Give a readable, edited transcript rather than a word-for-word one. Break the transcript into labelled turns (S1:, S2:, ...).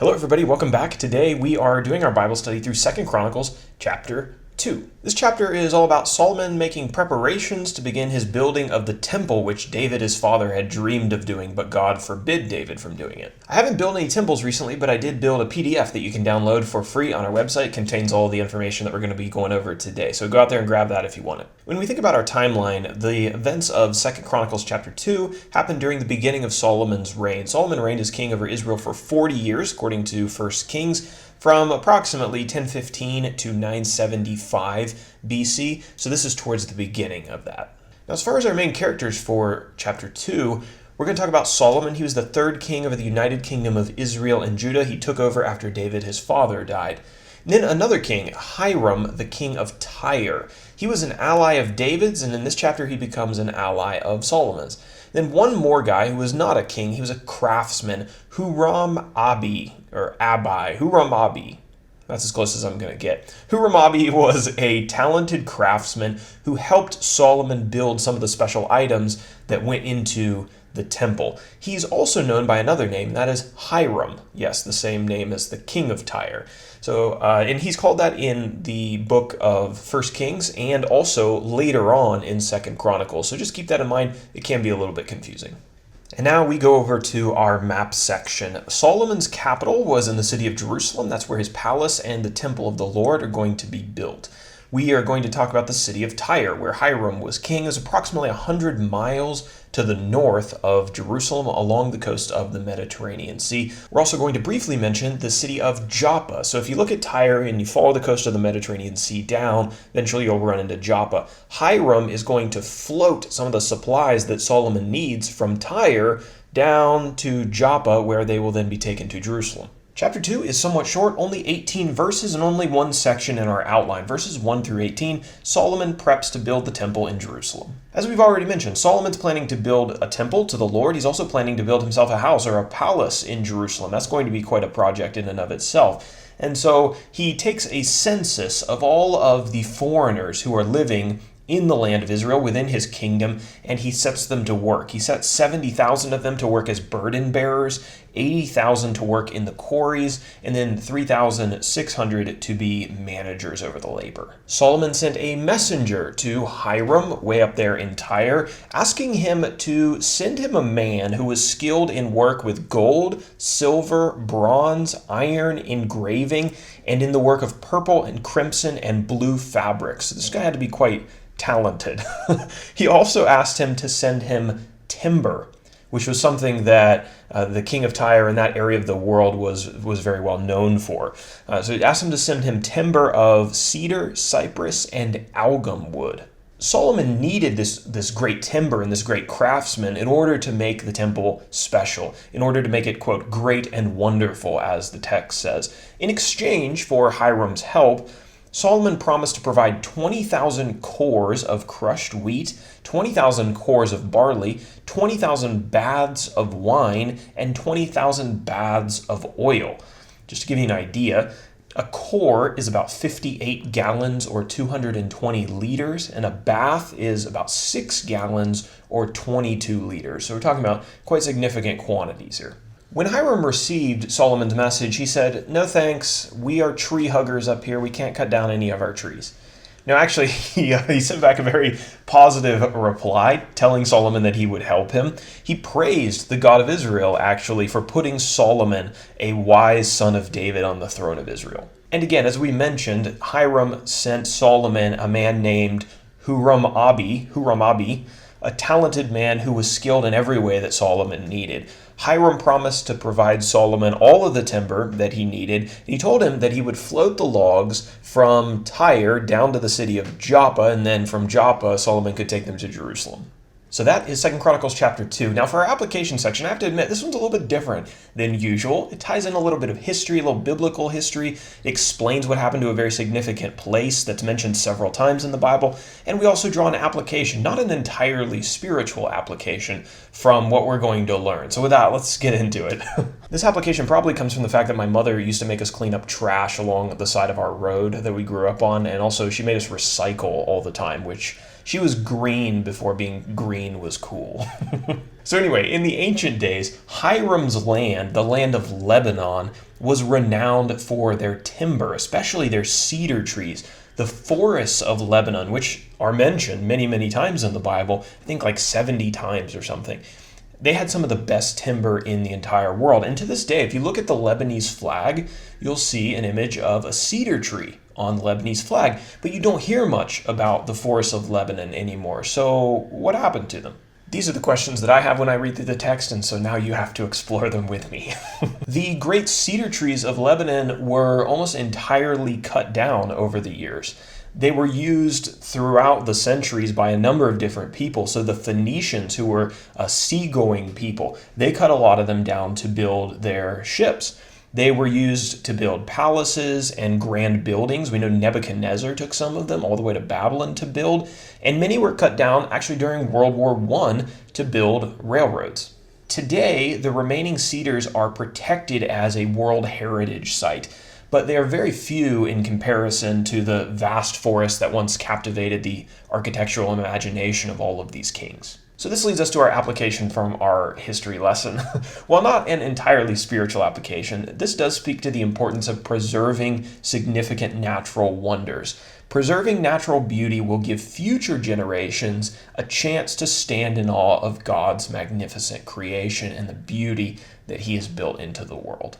S1: Hello everybody, welcome back. Today we are doing our Bible study through 2 Chronicles chapter 2. This chapter is all about Solomon making preparations to begin his building of the temple which David his father had dreamed of doing, but God forbid David from doing it. I haven't built any temples recently, but I did build a PDF that you can download for free on our website. It contains all the information that we're going to be going over today, so go out there and grab that if you want it. When we think about our timeline, the events of 2 Chronicles chapter 2 happened during the beginning of Solomon's reign. Solomon reigned as king over Israel for 40 years, according to 1 Kings, from approximately 1015 to 975 BC. So this is towards the beginning of that. Now, as far as our main characters for chapter 2, we're going to talk about Solomon. He was the third king over the United Kingdom of Israel and Judah. He took over after David, his father, died. And then another king, Hiram, the king of Tyre. He was an ally of David's, and in this chapter he becomes an ally of Solomon's. Then one more guy who was not a king, he was a craftsman, Huram-abi, or Abi, Huram-abi. That's as close as I'm going to get. Huram-abi was a talented craftsman who helped Solomon build some of the special items that went into the temple. He's also known by another name, that is Hiram. Yes, the same name as the king of Tyre. So, and he's called that in the book of 1 Kings and also later on in 2 Chronicles. So just keep that in mind. It can be a little bit confusing. And now we go over to our map section. Solomon's capital was in the city of Jerusalem. That's where his palace and the temple of the Lord are going to be built. We are going to talk about the city of Tyre, where Hiram was king. It's approximately 100 miles to the north of Jerusalem along the coast of the Mediterranean Sea. We're also going to briefly mention the city of Joppa. So if you look at Tyre and you follow the coast of the Mediterranean Sea down, eventually you'll run into Joppa. Hiram is going to float some of the supplies that Solomon needs from Tyre down to Joppa, where they will then be taken to Jerusalem. Chapter 2 is somewhat short, only 18 verses and only one section in our outline. Verses 1 through 18, Solomon preps to build the temple in Jerusalem. As we've already mentioned, Solomon's planning to build a temple to the Lord. He's also planning to build himself a house or a palace in Jerusalem. That's going to be quite a project in and of itself. And so he takes a census of all of the foreigners who are living in the land of Israel, within his kingdom, and he sets them to work. He sets 70,000 of them to work as burden bearers, 80,000 to work in the quarries, and then 3,600 to be managers over the labor. Solomon sent a messenger to Hiram, way up there in Tyre, asking him to send him a man who was skilled in work with gold, silver, bronze, iron, engraving, and in the work of purple and crimson and blue fabrics. So this guy had to be quite talented. He also asked him to send him timber, which was something that the king of Tyre in that area of the world was very well known for. So he asked him to send him timber of cedar, cypress, and algum wood. Solomon needed this great timber and this great craftsman in order to make the temple special, in order to make it, quote, great and wonderful, as the text says. In exchange for Hiram's help, Solomon promised to provide 20,000 cores of crushed wheat, 20,000 cores of barley, 20,000 baths of wine, and 20,000 baths of oil. Just to give you an idea, a core is about 58 gallons or 220 liters, and a bath is about 6 gallons or 22 liters. So we're talking about quite significant quantities here. When Hiram received Solomon's message, he said, "No thanks, we are tree huggers up here. We can't cut down any of our trees." Now, actually, he sent back a very positive reply, telling Solomon that he would help him. He praised the God of Israel, actually, for putting Solomon, a wise son of David, on the throne of Israel. And again, as we mentioned, Hiram sent Solomon a man named Huram-abi, a talented man who was skilled in every way that Solomon needed. Hiram promised to provide Solomon all of the timber that he needed. He told him that he would float the logs from Tyre down to the city of Joppa, and then from Joppa, Solomon could take them to Jerusalem. So that is 2 Chronicles chapter 2. Now for our application section, I have to admit, this one's a little bit different than usual. It ties in a little bit of history, a little biblical history. It explains what happened to a very significant place that's mentioned several times in the Bible. And we also draw an application, not an entirely spiritual application, from what we're going to learn. So with that, let's get into it. This application probably comes from the fact that my mother used to make us clean up trash along the side of our road that we grew up on. And also she made us recycle all the time, which she was green before being green was cool. So anyway, in the ancient days, Hiram's land, the land of Lebanon, was renowned for their timber, especially their cedar trees. The forests of Lebanon, which are mentioned many, many times in the Bible, I think like 70 times or something, they had some of the best timber in the entire world. And to this day, if you look at the Lebanese flag, you'll see an image of a cedar tree on the Lebanese flag. But you don't hear much about the forests of Lebanon anymore. So what happened to them? These are the questions that I have when I read through the text, and so now you have to explore them with me. The great cedar trees of Lebanon were almost entirely cut down over the years. They were used throughout the centuries by a number of different people. So the Phoenicians, who were a seagoing people, they cut a lot of them down to build their ships. They were used to build palaces and grand buildings. We know Nebuchadnezzar took some of them all the way to Babylon to build, and many were cut down actually during World War I to build railroads. Today, the remaining cedars are protected as a World Heritage Site, but they are very few in comparison to the vast forest that once captivated the architectural imagination of all of these kings. So this leads us to our application from our history lesson. While not an entirely spiritual application, this does speak to the importance of preserving significant natural wonders. Preserving natural beauty will give future generations a chance to stand in awe of God's magnificent creation and the beauty that He has built into the world.